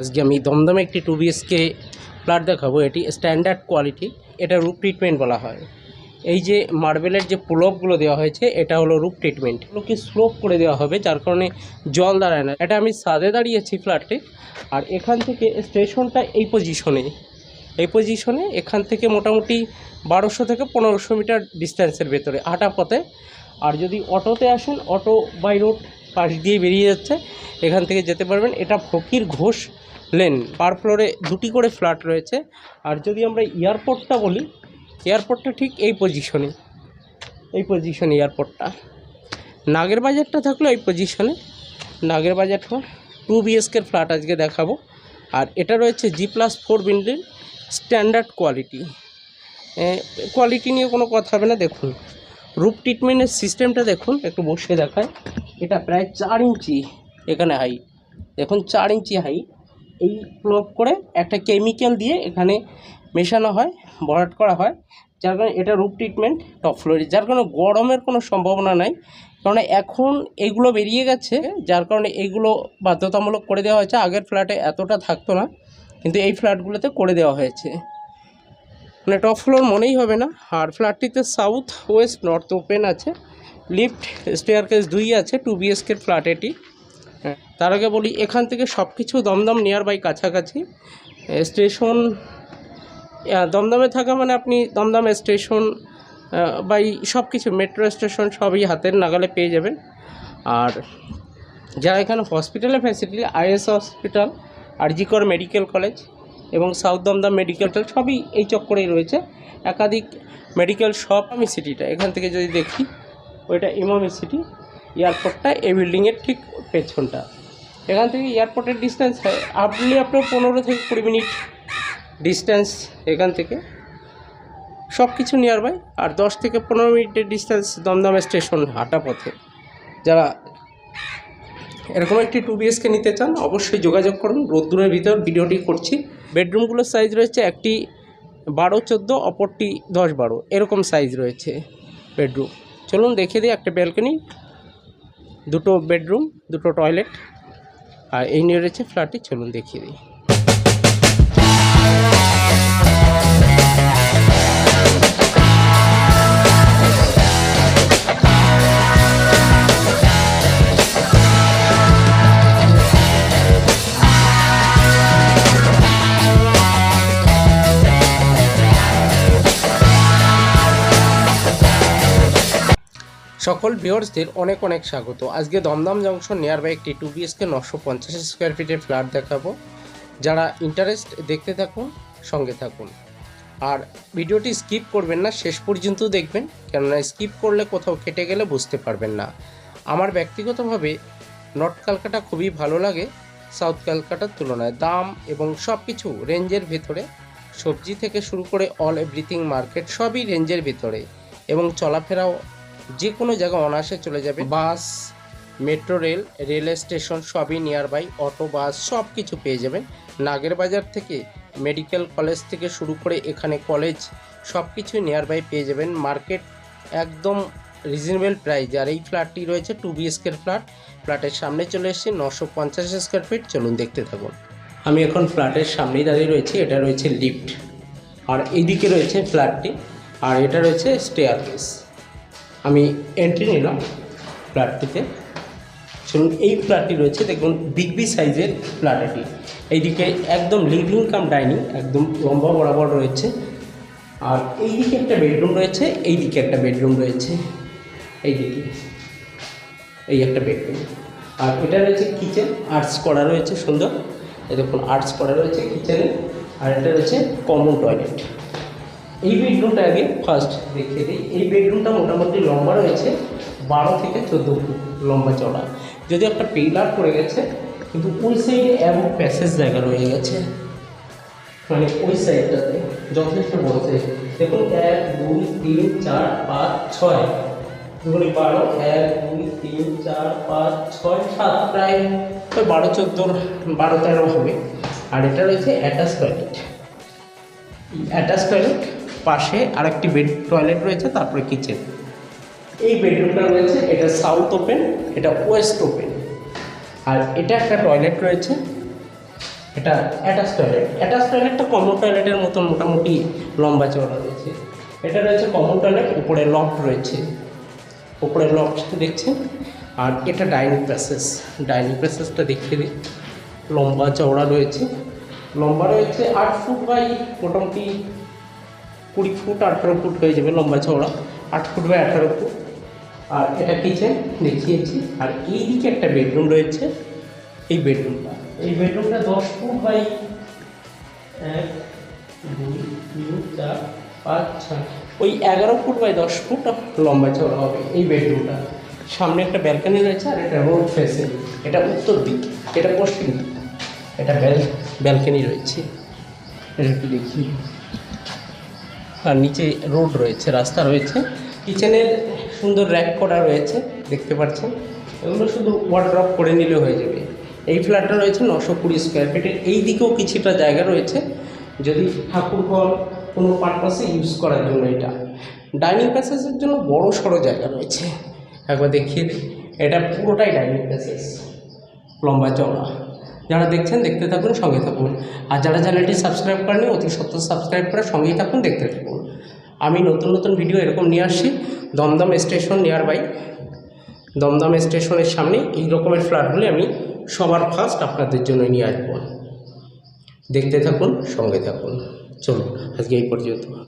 আজকে আমি দমদমে একটি 2 বিএসকে ফ্ল্যাট দেখাবো। এটি স্ট্যান্ডার্ড কোয়ালিটি, এটা রুফ ট্রিটমেন্ট বলা হয়। এই যে মার্বেলের যে প্রলেপগুলো দেওয়া হয়েছে এটা হলো রুফ ট্রিটমেন্ট, এগুলোকে স্লোপ করে দেওয়া হবে, যার কারণে জল দাঁড়ায় না। এটা আমি ছাদে দাঁড়িয়েছি ফ্ল্যাটে, আর এখান থেকে স্টেশনটা এই পজিশনে এখান থেকে মোটামুটি 1200 থেকে 1500 মিটার ডিস্ট্যান্সের ভেতরে হাঁটা পথে। আর যদি অটোতে আসেন, অটো বাই রোড পাশ দিয়ে বেরিয়ে যাচ্ছে, এখান থেকে যেতে পারবেন। এটা ফকির ঘোষ লেন, পার ফ্লোরে 2টি করে ফ্ল্যাট রয়েছে। আর যদি আমরা এয়ারপোর্টটা বলি, এয়ারপোর্টটা ঠিক এই পজিশনে এয়ারপোর্টটা। নাগের বাজারটা থাকলো এই পজিশনে, নাগের বাজারটা 2 বিএসকের ফ্ল্যাট আজকে দেখাবো। আর এটা রয়েছে G+4 বিল্ডিং, স্ট্যান্ডার্ড কোয়ালিটি নিয়ে কোনো কথা হবে না। দেখুন রুফ ট্রিটমেন্টের সিস্টেমটা দেখুন, একটু বসে দেখায়। এটা প্রায় 4 ইঞ্চি এখানে হাইট, দেখুন 4 ইঞ্চি হাইট। এই প্লগ করে একটা কেমিক্যাল দিয়ে এখানে মেশানো হয়, ভরাট করা হয়, যার কারণে এটা রুফ ট্রিটমেন্ট টপ ফ্লোরে, যার কারণে গরমের কোনো সম্ভাবনা নাই। কারণ এখন এইগুলো বেরিয়ে গেছে, যার কারণে এইগুলো বাধ্যতামূলক করে দেওয়া হয়েছে। আগের ফ্ল্যাটে এতটা থাকতো না, কিন্তু এই ফ্ল্যাটগুলোতে করে দেওয়া হয়েছে, মানে টপ ফ্লোর মনেই হবে না। আর ফ্ল্যাটটিতে সাউথ ওয়েস্ট নর্থ ওপেন আছে, লিফট স্টেয়ারকেস 2 আছে, 2 বিএসকের ফ্ল্যাট এটি। তার আগে বলি এখান থেকে সব কিছু দমদম নিয়ার বাই, কাছাকাছি স্টেশন। দমদমে থাকা মানে আপনি দমদম স্টেশন বাই সব কিছু, মেট্রো স্টেশন সবই হাতের নাগালে পেয়ে যাবেন। আর যারা এখানে হসপিটালের ফ্যাসিলিটি, আইএস হসপিটাল, আরজি কর মেডিকেল কলেজ এবং সাউথ দমদম মেডিকেল সবই এই চক্করেই রয়েছে। একাধিক মেডিকেল শপ। আমি সিটিটা এখান থেকে যদি দেখি, ওইটা ইমামি সিটি, এয়ারপোর্টটা এই বিল্ডিংয়ের ঠিক পেছনটা। এখান থেকে এয়ারপোর্টের ডিস্টেন্স হয় আপনার 15 থেকে 20 মিনিট ডিস্টেন্স এখান থেকে, সব কিছু নিয়ার বাই। আর 10 থেকে 15 মিনিটের ডিস্টেন্স দমদম স্টেশন হাঁটা পথে। যারা এরকম একটি 2 বিএসকে নিতে চান অবশ্যই যোগাযোগ করুন। রোদ্দুরের ভিতর ভিডিওটি করছি। বেডরুমগুলোর সাইজ রয়েছে, একটি 12-14, অপরটি 10-12, এরকম সাইজ রয়েছে বেডরুম। চলুন দেখিয়ে দিই। একটা ব্যালকনি, 2টো বেডরুম, 2টো টয়লেট, আর এই নিয়ে রয়েছে ফ্ল্যাটটি। চলুন দেখিয়ে দিই। সকল ভিউয়ার্সদের অনেক অনেক স্বাগত। আজকে দমদম জংশন নিয়ার বাই একটি 2 বিএসকে 950 স্কোয়ার ফিটের ফ্ল্যাট দেখাবো। যারা ইন্টারেস্ট, দেখতে থাকুন, সঙ্গে থাকুন। আর ভিডিওটি স্কিপ করবেন না, শেষ পর্যন্ত দেখবেন, কেননা স্কিপ করলে কোথাও কেটে গেলে বুঝতে পারবেন না। আমার ব্যক্তিগতভাবে নর্থ ক্যালকাটা খুবই ভালো লাগে সাউথ ক্যালকাটার তুলনায়। দাম এবং সব কিছু রেঞ্জের ভেতরে, সবজি থেকে শুরু করে অল এভরিথিং মার্কেট সবই রেঞ্জের ভেতরে, এবং চলাফেরাও যে কোনো জায়গা অনায়াসে চলে যাবে। বাস, মেট্রো রেল, রেল স্টেশন সবই নিয়ার বাই, অটো, বাস সব কিছু পেয়ে যাবেন। নাগের বাজার থেকে মেডিকেল কলেজ থেকে শুরু করে এখানে কলেজ সব কিছুই নিয়ার বাই পেয়ে যাবেন। মার্কেট একদম রিজনেবল প্রাইস। আর এই ফ্ল্যাটটি রয়েছে 2 বিএসকের ফ্ল্যাট। ফ্ল্যাটের সামনে চলে এসেছি, 950 স্কোয়ার ফিট। চলুন দেখতে থাকুন। আমি এখন ফ্ল্যাটের সামনেই দাঁড়িয়ে রয়েছি। এটা রয়েছে লিফট, আর এইদিকে রয়েছে ফ্ল্যাটটি, আর এটা রয়েছে স্টেয়ারকেস। আমি এন্ট্রি নিলাম ফ্ল্যাটটিতে। শুনুন, এই ফ্ল্যাটটি রয়েছে, দেখুন বিগ সাইজের ফ্ল্যাট এটি। এইদিকে একদম লিভিং কাম ডাইনিং, একদম লম্বা বরাবর রয়েছে। আর এইদিকে একটা বেডরুম রয়েছে, এইদিকে একটা বেডরুম রয়েছে, এইদিকে এই একটা বেডরুম। আর এটা রয়েছে কিচেন, আর্টস করা রয়েছে সুন্দর, এই দেখুন আর্টস করা রয়েছে কিচেনে। আর এটা রয়েছে কমন টয়লেট। এই বেডরুমটা আগে ফার্স্ট দেখিয়ে দিই। এই বেডরুমটা মোটামুটি লম্বা রয়েছে 12 থেকে 14 ফুট লম্বা চড়া, যদি একটা পিলার পড়ে গেছে, কিন্তু ওই সাইডে এবং প্যাসেজ জায়গা রয়ে গেছে, মানে ওই সাইডটাতে যথেষ্ট বড় সাইজ। দেখুন 1 2 3 4 5 6, 2 12, 1 2 3 4 5 6 7, প্রায় 12-14, 12-13 হবে। আর এটা রয়েছে অ্যাটাচ টয়লেট, পাশে আরেকটি বেড টয়লেট রয়েছে, তারপরে কিচেন। এই বেডরুমটা রয়েছে, এটা সাউথ ওপেন, এটা ওয়েস্ট ওপেন। আর এটা একটা টয়লেট রয়েছে, এটা অ্যাটাচ টয়লেটটা কমন টয়লেটের মতন মোটামুটি লম্বা চওড়া রয়েছে। এটা রয়েছে কমন টয়লেট, উপরে লফট রয়েছে, উপরে লফট দেখছেন। আর এটা ডাইনিং প্যাসেজটা দেখিয়ে দিই। লম্বা চওড়া রয়েছে, লম্বা রয়েছে 8 ফুট বাই মোটামুটি 20 ফুট, 18 ফুট হয়ে যাবে লম্বা চওড়া, 8 ফুট বাই 18 ফুট। আর এটা কিচেন দেখিয়েছি। আর এই দিকে একটা বেডরুম রয়েছে, এই বেডরুমটা 10 ফুট বাই 1 2 3 4 5 6 ওই 11 ফুট বাই 10 ফুট লম্বা চওড়া হবে এই বেডরুমটা। সামনে একটা ব্যালকনি রয়েছে, আর এটা রোড ফেসিং, এটা উত্তর দিক, এটা পশ্চিম দিক। এটা ব্যালকনি রয়েছে, এটা একটু দেখি। আর নিচে রোড রয়েছে, রাস্তা রয়েছে। কিচেনের সুন্দর র্যাক করা রয়েছে, দেখতে পাচ্ছেন। এগুলো শুধু ওয়ার্ড্রপ করে নিলে হয়ে যাবে। এই ফ্ল্যাটটা রয়েছে 920 স্কোয়ার ফিটের। এই দিকেও কিছুটা জায়গা রয়েছে যদি ঠাকুরঘর কোনো পারপাসে ইউজ করার জন্য। এটা ডাইনিং প্যাসেজের জন্য বড় সড়ো জায়গা রয়েছে, একবার দেখিয়ে দিই। এটা পুরোটাই ডাইনিং প্যাসেজ, লম্বা চওড়া। যারা দেখছেন দেখতে থাকুন, সঙ্গে থাকুন। আর যারা চ্যানেলটি সাবস্ক্রাইব করেনি অতি সত্ত্বর সাবস্ক্রাইব করে সঙ্গেই থাকুন, দেখতে থাকুন। আমি নতুন নতুন ভিডিও এরকম নিয়ে আসছি। Dumdum station near by, Dumdum স্টেশনের সামনে এই রকমের ফ্ল্যাটগুলি আমি সবার ফার্স্ট আপনাদের জন্য নিয়ে আসবো। দেখতে থাকুন, সঙ্গে থাকুন। চলুন আজকে এই পর্যন্ত।